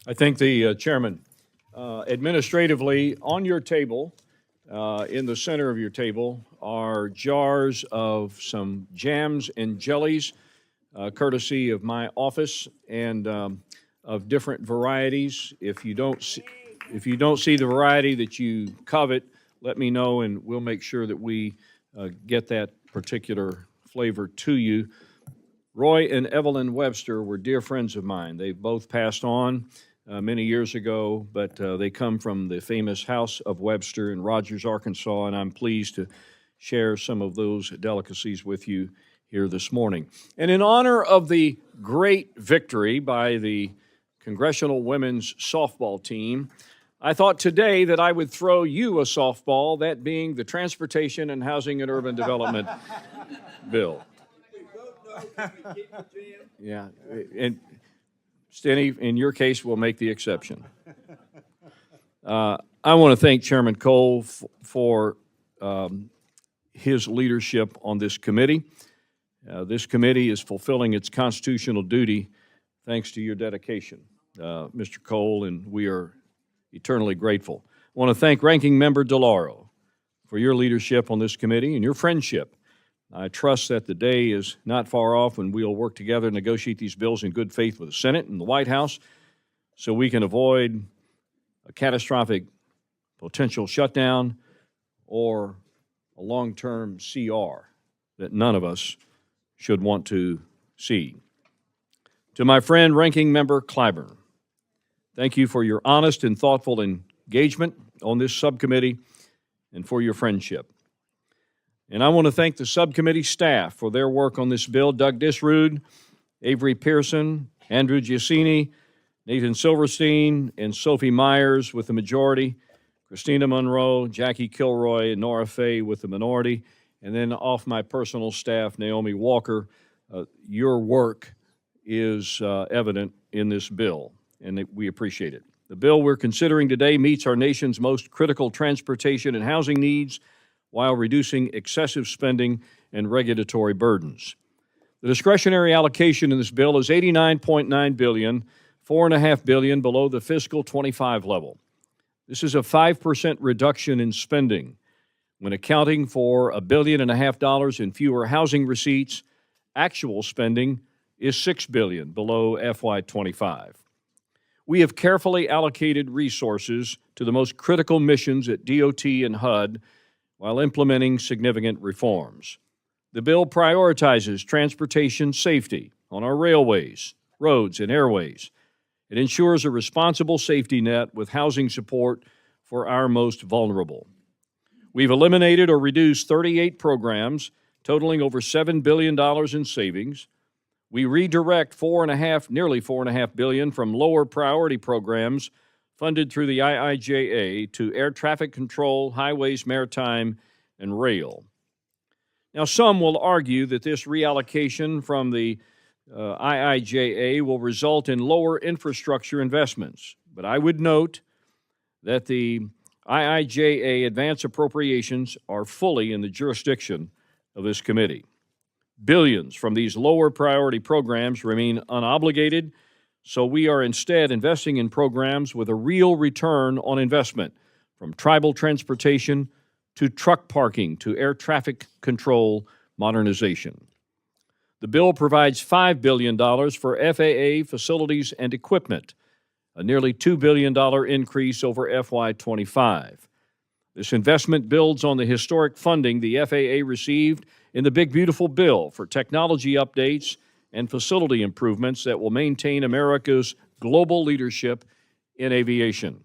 I thank the chairman. Administratively, on your table, in the center of your table, are jars of some jams and jellies, courtesy of my office, and of different varieties. If you don't see the variety that you covet, let me know, and we'll make sure that we get that particular flavor to you. Roy and Evelyn Webster were dear friends of mine. They both passed on many years ago, but they come from the famous House of Webster in Rogers, Arkansas, and I'm pleased to share some of those delicacies with you here this morning. And in honor of the great victory by the Congressional Women's Softball Team, I thought today that I would throw you a softball, that being the Transportation and Housing and Urban Development Bill. Yeah, and Stenny, in your case, we'll make the exception. I want to thank Chairman Cole for his leadership on this committee. This committee is fulfilling its constitutional duty thanks to your dedication, Mr. Cole, and we are eternally grateful. I want to thank Ranking Member DeLauro for your leadership on this committee and your friendship. I trust that the day is not far off when we'll work together to negotiate these bills in good faith with the Senate and the White House so we can avoid a catastrophic potential shutdown or a long-term CR that none of us should want to see. To my friend, Ranking Member Clyburn, thank you for your honest and thoughtful engagement on this subcommittee and for your friendship. And I want to thank the subcommittee staff for their work on this bill. Doug Disrude, Avery Pearson, Andrew Giacini, Nathan Silverstein, and Sophie Myers with the majority, Christina Monroe, Jackie Kilroy, and Nora Fay with the minority. And then off my personal staff, Naomi Walker, your work is evident in this bill, and we appreciate it. The bill we're considering today meets our nation's most critical transportation and housing needs while reducing excessive spending and regulatory burdens. The discretionary allocation in this bill is $89.9 billion, $4.5 billion below the fiscal 25 level. This is a 5% reduction in spending. When accounting for $1.5 billion in fewer housing receipts, actual spending is $6 billion below FY25. We have carefully allocated resources to the most critical missions at DOT and HUD while implementing significant reforms. The bill prioritizes transportation safety on our railways, roads, and airways. It ensures a responsible safety net with housing support for our most vulnerable. We've eliminated or reduced 38 programs, totaling over $7 billion in savings. We redirect nearly $4.5 billion from lower priority programs funded through the IIJA to air traffic control, highways, maritime, and rail. Now, some will argue that this reallocation from the IIJA will result in lower infrastructure investments, but I would note that the IIJA advance appropriations are fully in the jurisdiction of this committee. Billions from these lower priority programs remain unobligated, so we are instead investing in programs with a real return on investment, from tribal transportation to truck parking to air traffic control modernization. The bill provides $5 billion for FAA facilities and equipment, a nearly $2 billion increase over FY25. This investment builds on the historic funding the FAA received in the Big Beautiful Bill for technology updates and facility improvements that will maintain America's global leadership in aviation.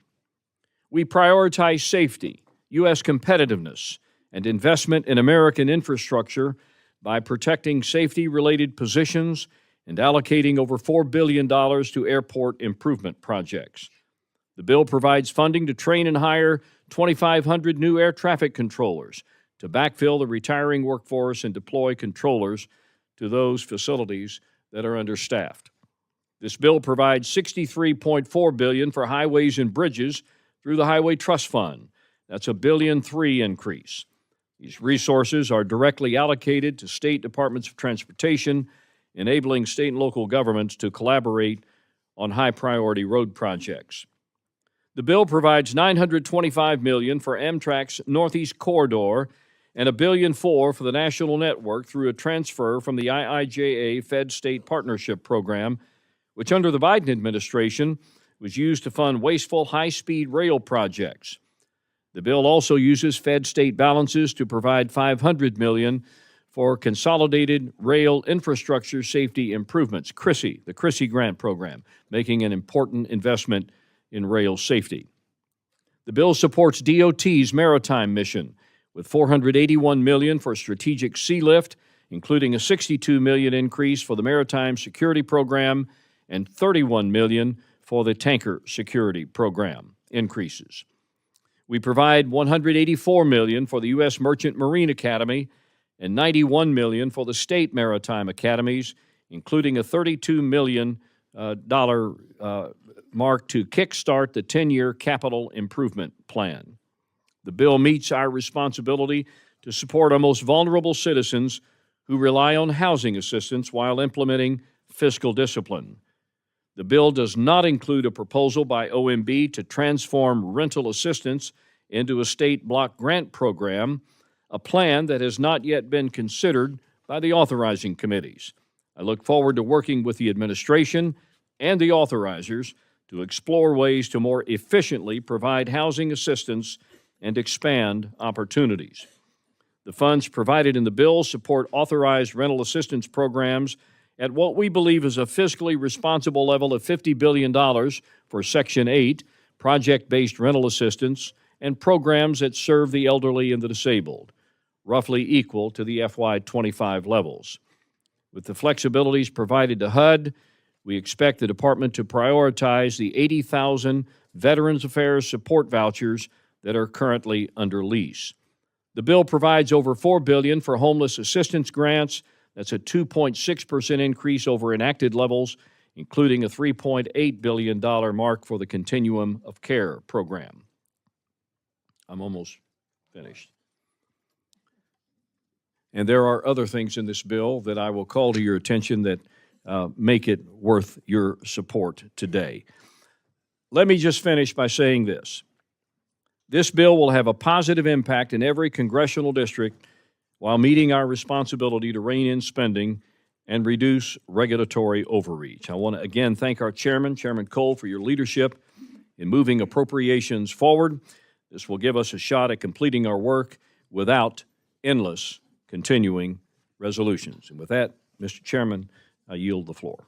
We prioritize safety, U.S. competitiveness, and investment in American infrastructure by protecting safety-related positions and allocating over $4 billion to airport improvement projects. The bill provides funding to train and hire 2,500 new air traffic controllers to backfill the retiring workforce and deploy controllers to those facilities that are understaffed. This bill provides $63.4 billion for highways and bridges through the Highway Trust Fund. That's a $1.3 billion increase. These resources are directly allocated to state departments of transportation, enabling state and local governments to collaborate on high-priority road projects. The bill provides $925 million for Amtrak's Northeast Corridor and $1.4 billion for the national network through a transfer from the IIJA Fed-State Partnership Program, which under the Biden administration was used to fund wasteful high-speed rail projects. The bill also uses Fed-State balances to provide $500 million for Consolidated Rail Infrastructure Safety Improvements, CRISI, the CRISI grant program, making an important investment in rail safety. The bill supports DOT's maritime mission with $481 million for strategic sea lift, including a $62 million increase for the Maritime Security Program and $31 million for the Tanker Security Program increases. We provide $184 million for the U.S. Merchant Marine Academy and $91 million for the state maritime academies, including a $32 million mark to kickstart the 10-year capital improvement plan. The bill meets our responsibility to support our most vulnerable citizens who rely on housing assistance while implementing fiscal discipline. The bill does not include a proposal by OMB to transform rental assistance into a state block grant program, a plan that has not yet been considered by the authorizing committees. I look forward to working with the administration and the authorizers to explore ways to more efficiently provide housing assistance and expand opportunities. The funds provided in the bill support authorized rental assistance programs at what we believe is a fiscally responsible level of $50 billion for Section 8, project-based rental assistance, and programs that serve the elderly and the disabled, roughly equal to the FY25 levels. With the flexibilities provided to HUD, we expect the department to prioritize the 80,000 Veterans Affairs support vouchers that are currently under lease. The bill provides over $4 billion for homeless assistance grants. That's a 2.6% increase over enacted levels, including a $3.8 billion mark for the Continuum of Care program. I'm almost finished. And there are other things in this bill that I will call to your attention that make it worth your support today. Let me just finish by saying this. This bill will have a positive impact in every congressional district while meeting our responsibility to rein in spending and reduce regulatory overreach. I want to again thank our chairman, Chairman Cole, for your leadership in moving appropriations forward. This will give us a shot at completing our work without endless continuing resolutions. And with that, Mr. Chairman, I yield the floor.